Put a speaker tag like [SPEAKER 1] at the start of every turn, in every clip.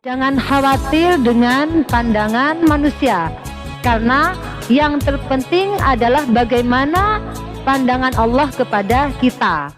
[SPEAKER 1] Jangan khawatir dengan pandangan manusia, karena yang terpenting adalah bagaimana pandangan Allah kepada kita.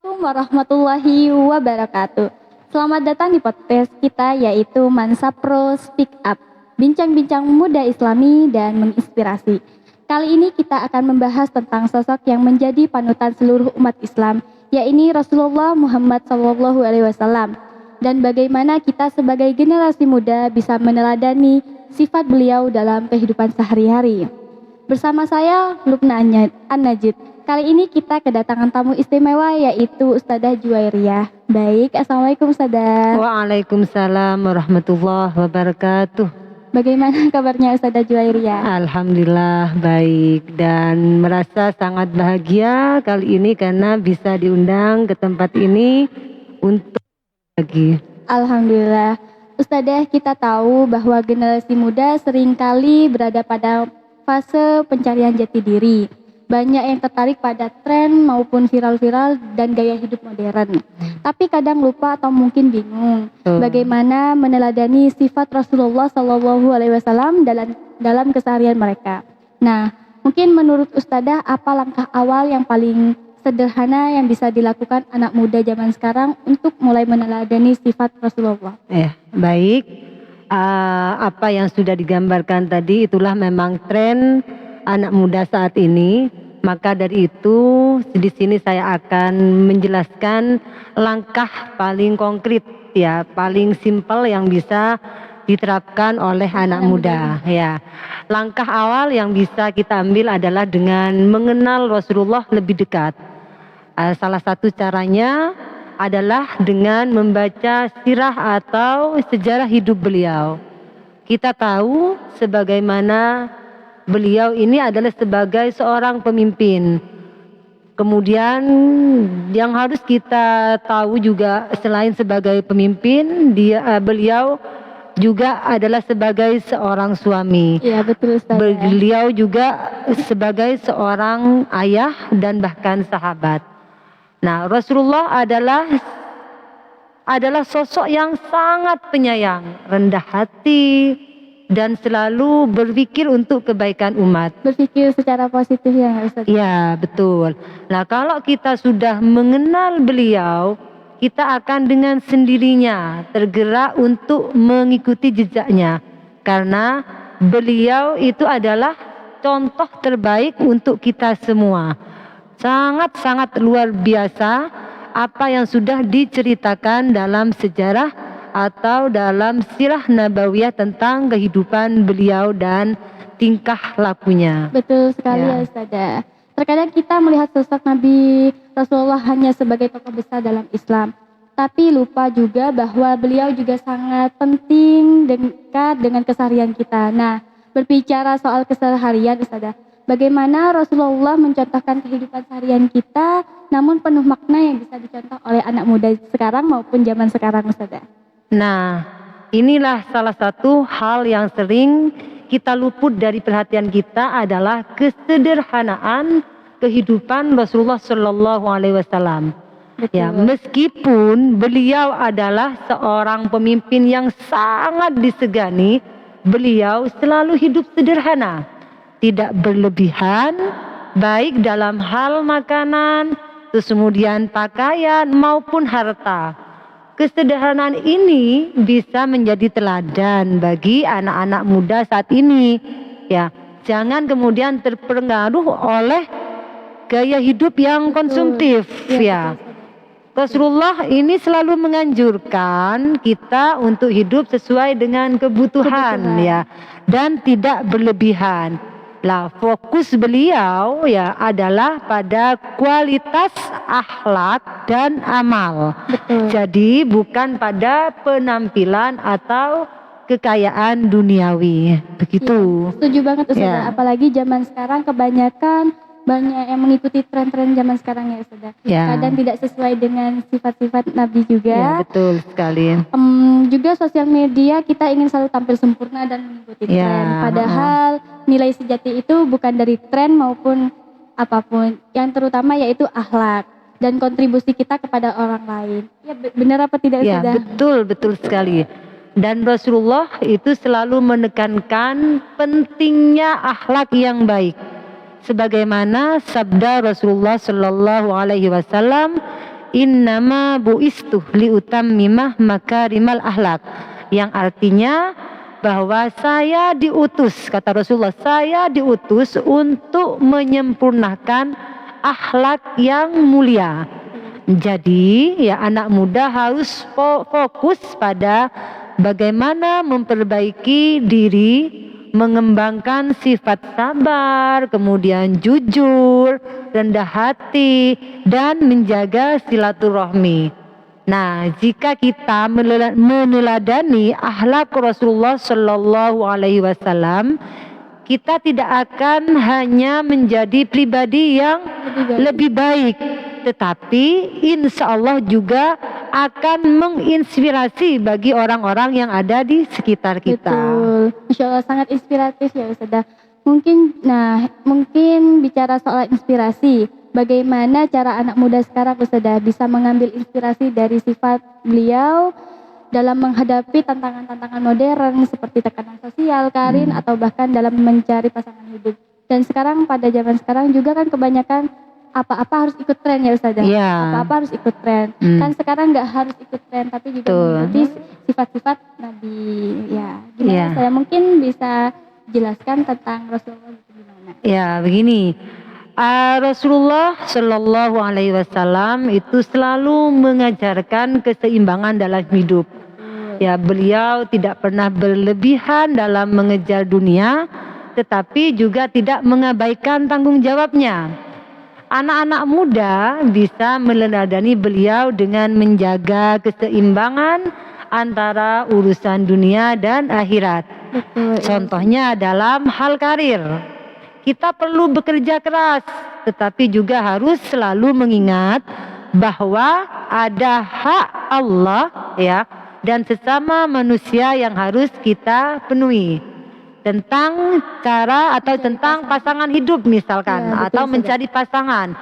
[SPEAKER 2] Assalamualaikum warahmatullahi wabarakatuh. Selamat datang di podcast kita, yaitu Mansa Pro Speak Up, bincang-bincang muda Islami dan menginspirasi. Kali ini kita akan membahas tentang sosok yang menjadi panutan seluruh umat Islam, yaitu Rasulullah Muhammad SAW, dan bagaimana kita sebagai generasi muda bisa meneladani sifat beliau dalam kehidupan sehari-hari. Bersama saya Lukna An-Najid. Kali ini kita kedatangan tamu istimewa, yaitu Ustadzah Juwairiyah. Baik, Assalamualaikum Ustadzah.
[SPEAKER 1] Waalaikumsalam warahmatullahi wabarakatuh.
[SPEAKER 2] Bagaimana kabarnya Ustadzah Juwairiyah?
[SPEAKER 1] Alhamdulillah baik, dan merasa sangat bahagia kali ini karena bisa diundang ke tempat ini untuk lagi.
[SPEAKER 2] Alhamdulillah. Ustadzah, kita tahu bahwa generasi muda seringkali berada pada fase pencarian jati diri. Banyak yang tertarik pada tren maupun viral-viral dan gaya hidup modern. Tapi kadang lupa atau mungkin bingung bagaimana meneladani sifat Rasulullah SAW dalam keseharian mereka. Nah, mungkin menurut Ustadzah, apa langkah awal yang paling sederhana yang bisa dilakukan anak muda zaman sekarang untuk mulai meneladani sifat Rasulullah?
[SPEAKER 1] Baik. Apa yang sudah digambarkan tadi itulah memang tren anak muda saat ini. Maka dari itu di sini saya akan menjelaskan langkah paling konkret, ya, paling simpel yang bisa diterapkan oleh anak muda, ya. Langkah awal yang bisa kita ambil adalah dengan mengenal Rasulullah lebih dekat. Salah satu caranya adalah dengan membaca sirah atau sejarah hidup beliau. Kita tahu sebagaimana beliau ini adalah sebagai seorang pemimpin. Kemudian yang harus kita tahu juga, selain sebagai pemimpin, beliau juga adalah sebagai seorang suami.
[SPEAKER 2] Iya, betul Ustaz.
[SPEAKER 1] Beliau juga sebagai seorang ayah dan bahkan sahabat. Nah, Rasulullah adalah sosok yang sangat penyayang, rendah hati, dan selalu berpikir untuk kebaikan umat.
[SPEAKER 2] Berpikir secara positif ya Ustaz?
[SPEAKER 1] Ya, betul. Nah, kalau kita sudah mengenal beliau, kita akan dengan sendirinya tergerak untuk mengikuti jejaknya. Karena beliau itu adalah contoh terbaik untuk kita semua. Sangat-sangat luar biasa apa yang sudah diceritakan dalam sejarah atau dalam sirah nabawiyah tentang kehidupan beliau dan tingkah lakunya.
[SPEAKER 2] Betul sekali ya Ustazah. Terkadang kita melihat sosok Nabi Rasulullah hanya sebagai tokoh besar dalam Islam, tapi lupa juga bahwa beliau juga sangat penting dekat dengan keseharian kita. Nah, berbicara soal keseharian Ustazah, bagaimana Rasulullah mencontohkan kehidupan seharian kita namun penuh makna yang bisa dicontoh oleh anak muda sekarang maupun zaman sekarang Ustazah?
[SPEAKER 1] Nah, inilah salah satu hal yang sering kita luput dari perhatian kita adalah kesederhanaan kehidupan Rasulullah Shallallahu Alaihi Wasallam. Ya, meskipun beliau adalah seorang pemimpin yang sangat disegani, beliau selalu hidup sederhana, tidak berlebihan, baik dalam hal makanan, terus kemudian pakaian maupun harta. Kesederhanaan ini bisa menjadi teladan bagi anak-anak muda saat ini. Ya, jangan kemudian terpengaruh oleh gaya hidup yang konsumtif. Ya, Rasulullah ini selalu menganjurkan kita untuk hidup sesuai dengan kebutuhan, ya, dan tidak berlebihan. Lah, fokus beliau ya adalah pada kualitas akhlak dan amal. Jadi bukan pada penampilan atau kekayaan duniawi. Begitu.
[SPEAKER 2] Ya, setuju banget Ustazah. Apalagi zaman sekarang kebanyakan banyak yang mengikuti tren-tren zaman sekarang ya Ustazah.
[SPEAKER 1] Ya.
[SPEAKER 2] Kadang tidak sesuai dengan sifat-sifat Nabi
[SPEAKER 1] Ya,
[SPEAKER 2] juga.
[SPEAKER 1] betul sekali.
[SPEAKER 2] Juga sosial media kita ingin selalu tampil sempurna dan mengikuti
[SPEAKER 1] Ya,
[SPEAKER 2] tren. Padahal nilai sejati itu bukan dari tren maupun apapun. Yang terutama yaitu akhlak dan kontribusi kita kepada orang lain. Ya benar apa tidak
[SPEAKER 1] Ya,
[SPEAKER 2] Ustazah?
[SPEAKER 1] betul sekali. Dan Rasulullah itu selalu menekankan pentingnya akhlak yang baik. Sebagaimana sabda Rasulullah Shallallahu Alaihi Wasallam, innama buistu liutammimah makarimal akhlak, yang artinya bahwa saya diutus, kata Rasulullah, saya diutus untuk menyempurnakan akhlak yang mulia. Jadi ya anak muda harus fokus pada bagaimana memperbaiki diri, mengembangkan sifat sabar, kemudian jujur, rendah hati, dan menjaga silaturahmi. Nah, jika kita meneladani akhlak Rasulullah Shallallahu Alaihi Wasallam, kita tidak akan hanya menjadi pribadi yang lebih baik, tetapi insya Allah juga akan menginspirasi bagi orang-orang yang ada di sekitar kita.
[SPEAKER 2] Betul, Masya Allah sangat inspiratif ya Ustazah. Mungkin bicara soal inspirasi, bagaimana cara anak muda sekarang Ustazah bisa mengambil inspirasi dari sifat beliau dalam menghadapi tantangan-tantangan modern seperti tekanan sosial, karir, atau bahkan dalam mencari pasangan hidup. Dan sekarang pada zaman sekarang juga kan kebanyakan apa-apa harus ikut tren ya Ustazah. Apa-apa harus ikut tren. Kan sekarang nggak harus ikut tren tapi juga mengikuti sifat-sifat Nabi. Ya, gimana saya mungkin bisa jelaskan tentang Rasulullah itu gimana?
[SPEAKER 1] Ya, begini. Rasulullah Shallallahu Alaihi Wasallam itu selalu mengajarkan keseimbangan dalam hidup. Ya, beliau tidak pernah berlebihan dalam mengejar dunia, tetapi juga tidak mengabaikan tanggung jawabnya. Anak-anak muda bisa meneladani beliau dengan menjaga keseimbangan antara urusan dunia dan akhirat. Contohnya dalam hal karir. Kita perlu bekerja keras, tetapi juga harus selalu mengingat bahwa ada hak Allah ya dan sesama manusia yang harus kita penuhi. Tentang cara atau tentang pasangan hidup misalkan, atau mencari pasangan.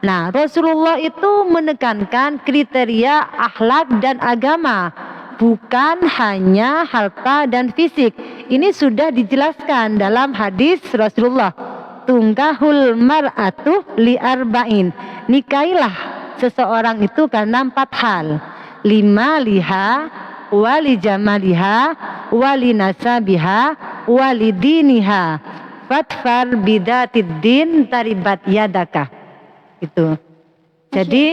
[SPEAKER 1] Nah, Rasulullah itu menekankan kriteria akhlak dan agama, bukan hanya harta dan fisik. Ini sudah dijelaskan dalam hadis Rasulullah. Tungkahul mar'atu li arba'in. Nikailah seseorang itu karena 4 hal. 5 liha, wali jamaliha, wali nasabiha, wali diniha, fatfar bidatid din taribat yadaka. Itu. Jadi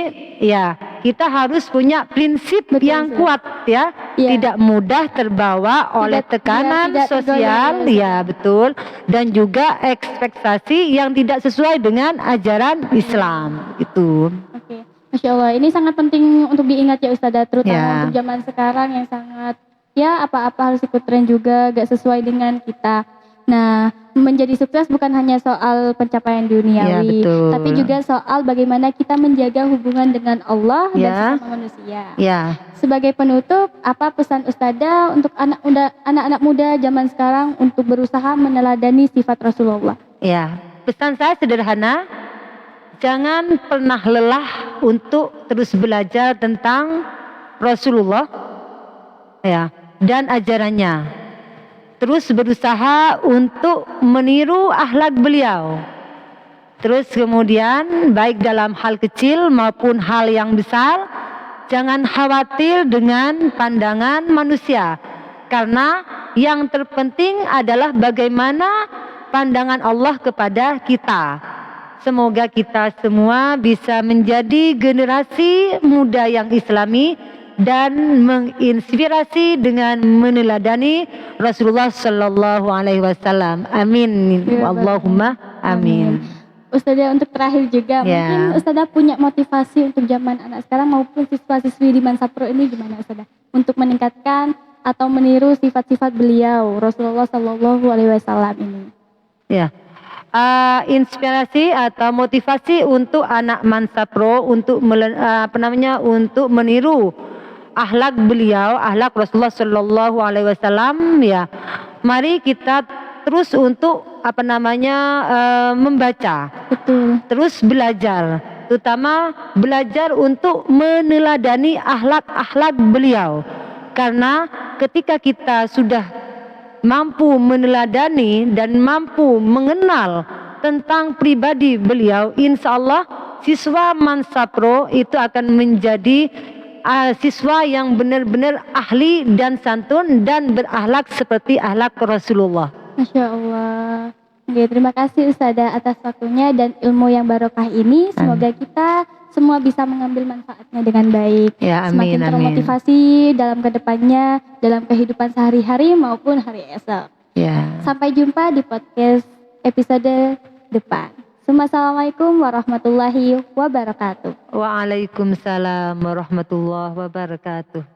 [SPEAKER 1] ya kita harus punya prinsip yang kuat ya. Tidak mudah terbawa oleh tekanan sosial ya betul, dan juga ekspektasi yang tidak sesuai dengan ajaran Islam itu.
[SPEAKER 2] Oke. Masya Allah, ini sangat penting untuk diingat ya Ustazah, terutama untuk zaman sekarang yang sangat ya apa-apa harus ikut tren juga, gak sesuai dengan kita. Nah, menjadi sukses bukan hanya soal pencapaian duniawi, tapi juga soal bagaimana kita menjaga hubungan dengan Allah dan sesama manusia. Sebagai penutup, apa pesan Ustazah untuk anak-anak muda zaman sekarang untuk berusaha meneladani sifat Rasulullah?
[SPEAKER 1] Ya, pesan saya sederhana. Jangan pernah lelah untuk terus belajar tentang Rasulullah ya dan ajarannya. Terus berusaha untuk meniru akhlak beliau. Terus kemudian baik dalam hal kecil maupun hal yang besar, jangan khawatir dengan pandangan manusia. Karena yang terpenting adalah bagaimana pandangan Allah kepada kita. Semoga kita semua bisa menjadi generasi muda yang islami dan menginspirasi dengan meneladani Rasulullah Shallallahu Alaihi Wasallam. Amin. Allahumma amin.
[SPEAKER 2] Ustazah, untuk terakhir juga, mungkin Ustazah punya motivasi untuk zaman anak sekarang maupun siswa-siswi di Mansapro ini gimana Ustazah? Untuk meningkatkan atau meniru sifat-sifat beliau Rasulullah Shallallahu Alaihi Wasallam ini.
[SPEAKER 1] Ya. inspirasi atau motivasi untuk anak Mansapro untuk untuk meniru akhlak beliau, akhlak Rasulullah Shallallahu Alaihi Wasallam ya. Mari kita terus untuk membaca,
[SPEAKER 2] Betul.
[SPEAKER 1] terus belajar, terutama belajar untuk meneladani akhlak-akhlak beliau. Karena ketika kita sudah mampu meneladani dan mampu mengenal tentang pribadi beliau, insya Allah siswa Mansapro itu akan menjadi siswa yang benar-benar ahli dan santun dan berakhlak seperti akhlak Rasulullah.
[SPEAKER 2] Masya Allah. Oke, terima kasih Ustazah atas waktunya dan ilmu yang barokah ini. Semoga kita semua bisa mengambil manfaatnya dengan baik.
[SPEAKER 1] Ya, amin,
[SPEAKER 2] semakin termotivasi dalam kedepannya, dalam kehidupan sehari-hari maupun hari esok.
[SPEAKER 1] Ya.
[SPEAKER 2] Sampai jumpa di podcast episode depan. Assalamualaikum warahmatullahi wabarakatuh.
[SPEAKER 1] Waalaikumsalam warahmatullahi wabarakatuh.